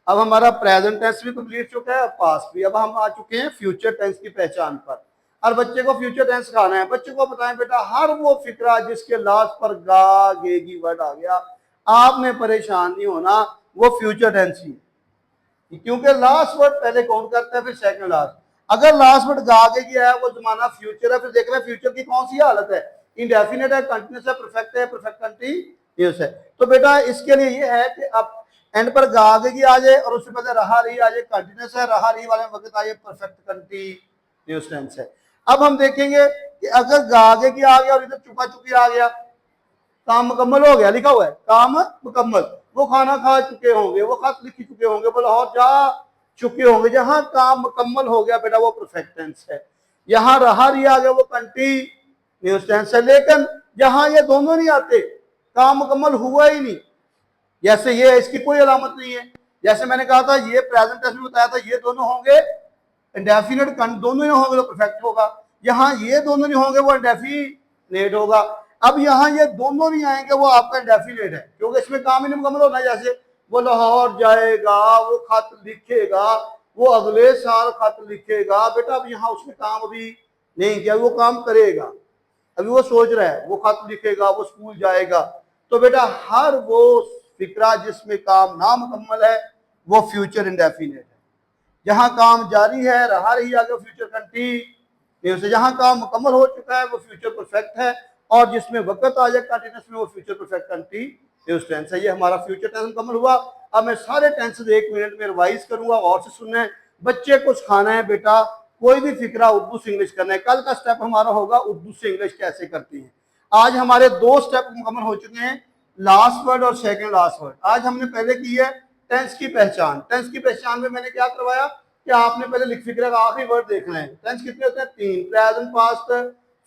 अब हमारा present tense भी कंप्लीट चुका है, पास्ट भी। अब हम आ चुके हैं फ्यूचर टेंस की पहचान पर। और बच्चे को फ्यूचर टेंस सिखाना है। बच्चे को बताएं बेटा हर वो फिक्रा जिसके लास्ट पर गा गेगी वर्ड आ गया, आपने परेशान नहीं होना, वो फ्यूचर टेंस ही, क्योंकि लास्ट वर्ड पहले काउंट करता है फिर सेकंड लास्ट। अगर लास्ट वर्ड गा गेगी है वो जमाना फ्यूचर है, फिर देख रहे हैं फ्यूचर की कौन सी हालत है, इंडेफिनिट है, कंटिन्यूस है, परफेक्ट कंटिन्यूस है। तो बेटा इसके लिए ये है कि अब एंड पर गा गेगी आ जाए और उससे पहले रहा रही आ जाए, कंटिन्यूस है, रहा रही वाले वक्त आ जाए, परफेक्ट कंटिन्यूस टेंस है। अब हम देखेंगे कि अगर गा गेगी आ गया और इधर चुका चुकी आ गया, काम मुकम्मल हो गया, लिखा हुआ है काम मुकम्मल, वो खाना खा चुके होंगे, वो खत लिख चुके होंगे, वो लाहौर जा चुके होंगे। जहां काम मुकम्मल हो गया बेटा वो परफेक्ट टेंस है। यहां रहा रही आ गया वो कंटिन्यूस टेंस है। लेकिन जहां ये दोनों नहीं आते, काम मुकम्मल हुआ ही नहीं, जैसे ये इसकी कोई अलामत नहीं है, जैसे मैंने कहा था ये प्रेजेंट टेंस में बताया था ये दोनों होंगे इंडेफिनिट, दोनों ही होंगे तो परफेक्ट होगा। यहाँ ये दोनों नहीं होंगे वो इंडेफिनिट होगा। अब यहाँ ये दोनों नहीं आएंगे वो आपका इंडेफिनिट है, क्योंकि इसमें काम ही नहीं मुकम्मल होना। जैसे वो लाहौर जाएगा, वो खत लिखेगा, वो अगले साल खत लिखेगा, बेटा अब यहाँ उसमें काम अभी नहीं किया, वो काम करेगा, अभी वो सोच रहा है, वो खत लिखेगा, वो स्कूल जाएगा। तो बेटा हर वो फिक्रा जिसमें काम ना मुकम्मल है वो फ्यूचर इंडेफिनिट है। जहां काम जारी है, रहा रही आगे, फ्यूचर कंटिन्यूस है। जहां काम मुकम्मल हो चुका है वो फ्यूचर परफेक्ट है, और जिसमें वक्त आ जाए कंटिन्यूस में वो फ्यूचर परफेक्ट कंटिन्यूस टेंस है। ये हमारा फ्यूचर टेंस मुकम्मल हुआ। अब मैं सारे टेंसेस 1 मिनट में रिवाइज करूंगा, और से सुनना है। बच्चे को सिखाना है बेटा कोई भी फिक्रा उर्दू से इंग्लिश करना है। कल का स्टेप हमारा होगा उर्दू से इंग्लिश कैसे करती है। आज हमारे 2 स्टेप मुकम्मल हो चुके हैं, लास्ट वर्ड और सेकंड लास्ट वर्ड। आज हमने पहले की है टेंस की पहचान। टेंस की पहचान में मैंने क्या करवाया कि आपने पहले लिख फिक्रे का आखिरी वर्ड देखना है। टेंस कितने होते हैं? 3, प्रेजेंट, पास्ट,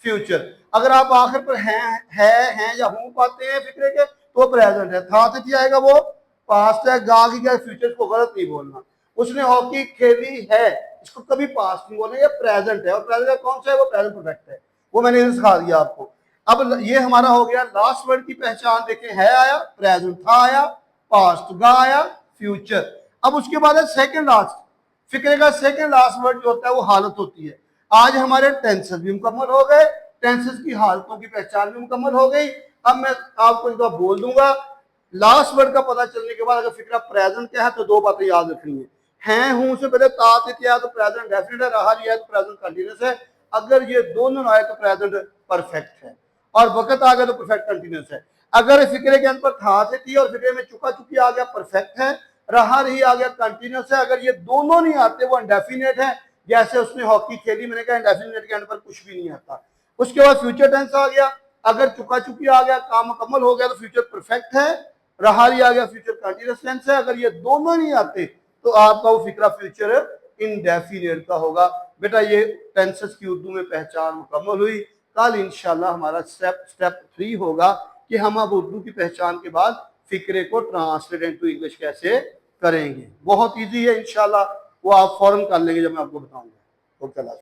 फ्यूचर। अगर आप आखिर पर हैं या हूं पाते हैं फिक्रे के तो प्रेजेंट है, था तिथि आएगा वो पास्ट है, गा की क्या फ्यूचर को गलत नहीं बोलना। उसने हॉकी खेली है, इसको कभी पास्ट नहीं बोलना, ये प्रेजेंट है, और प्रेजेंट कौन सा है? वो प्रेजेंट परफेक्ट है, वो मैंने सिखा दिया आपको। अब ये हमारा हो गया लास्ट वर्ड की पहचान। देखें है आया, प्रेजेंट था आया, पास्ट गा आया, फ्यूचर। अब उसके बाद है सेकंड लास्ट। फिक्रे का सेकंड लास्ट वर्ड जो होता है वो हालत होती है। आज हमारे टेंसेस भी मुकम्मल हो गए, टेंसेस की हालतों की पहचान भी मुकम्मल हो गई। अब मैं आपको एक बार बोल दूंगा, लास्ट वर्ड का पता चलने के बाद अगर फिक्रा प्रेजेंट क्या है तो 2 बातें याद रखनी है हूं से पहले ता किया तो प्रेजेंट डेफिनेट है, रहा लिया तो प्रेजेंट कंटिन्यूस है। अगर ये दोनों आए तो प्रेजेंट परफेक्ट है, और वक्त आ गया तो परफेक्ट कंटिन्यूस है। अगर फिक्रे के अंदर था से थी और फिक्रे में चुका चुकी आ गया परफेक्ट है, रहा रही आ गया कंटिन्यूस है। अगर ये दोनों नहीं आते वो इंडेफिनेट है, जैसे उसने हॉकी खेली, मैंने कहा इंडेफिनेट के अंदर पर कुछ भी नहीं आता। उसके बाद फ्यूचर टेंस आ गया, अगर चुका चुकी आ गया, काम मुकम्मल हो गया तो फ्यूचर परफेक्ट है, रहा रही आ गया फ्यूचर कंटिन्यूस टेंस है। अगर ये दोनों नहीं आते तो आपका वो फिक्रा फ्यूचर इंडेफिनेट का होगा। बेटा ये टेंसेस की उर्दू में पहचान मुकम्मल हुई। कल इंशाल्लाह हमारा स्टेप 3 होगा कि हम अब उर्दू की पहचान के बाद फिक्रे को ट्रांसलेट इनटू इंग्लिश कैसे करेंगे। बहुत इजी है इंशाल्लाह, वो आप फौरन कर लेंगे जब मैं आपको बताऊंगा। ओके।